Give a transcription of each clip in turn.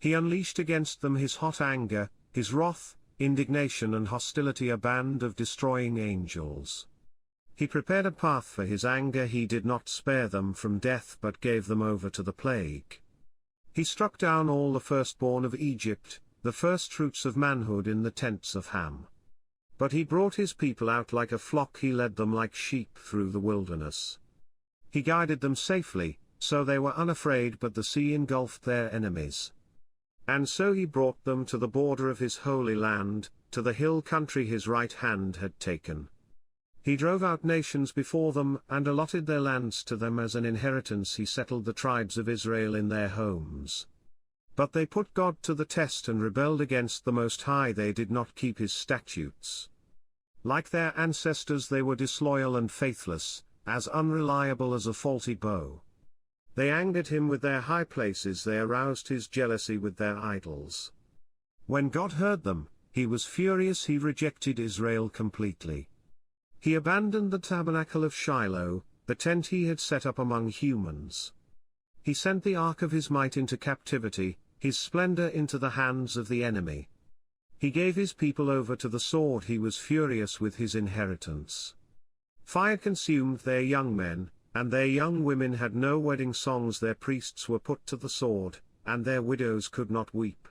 He unleashed against them his hot anger, his wrath, indignation and hostility, a band of destroying angels. He prepared a path for his anger. He did not spare them from death but gave them over to the plague. He struck down all the firstborn of Egypt, the firstfruits of manhood in the tents of Ham. But he brought his people out like a flock, he led them like sheep through the wilderness. He guided them safely, so they were unafraid, but the sea engulfed their enemies. And so he brought them to the border of his holy land, to the hill country his right hand had taken. He drove out nations before them and allotted their lands to them as an inheritance. He settled the tribes of Israel in their homes. But they put God to the test and rebelled against the Most High. They did not keep his statutes. Like their ancestors, they were disloyal and faithless, as unreliable as a faulty bow. They angered him with their high places. They aroused his jealousy with their idols. When God heard them, he was furious. He rejected Israel completely. He abandoned the tabernacle of Shiloh, the tent he had set up among humans. He sent the ark of his might into captivity, his splendor into the hands of the enemy. He gave his people over to the sword. He was furious with his inheritance. Fire consumed their young men, and their young women had no wedding songs. Their priests were put to the sword, and their widows could not weep.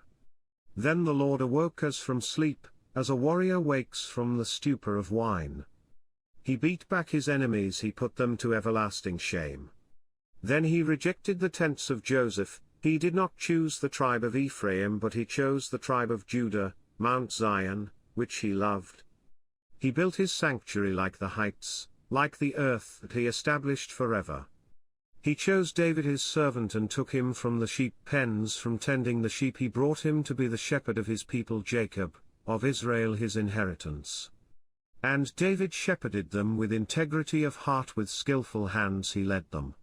Then the Lord awoke us from sleep, as a warrior wakes from the stupor of wine. He beat back his enemies. He put them to everlasting shame. Then he rejected the tents of Joseph. He did not choose the tribe of Ephraim, but he chose the tribe of Judah, Mount Zion, which he loved. He built his sanctuary like the heights, like the earth that he established forever. He chose David his servant and took him from the sheep pens. From tending the sheep he brought him to be the shepherd of his people Jacob, of Israel his inheritance. And David shepherded them with integrity of heart. With skillful hands he led them.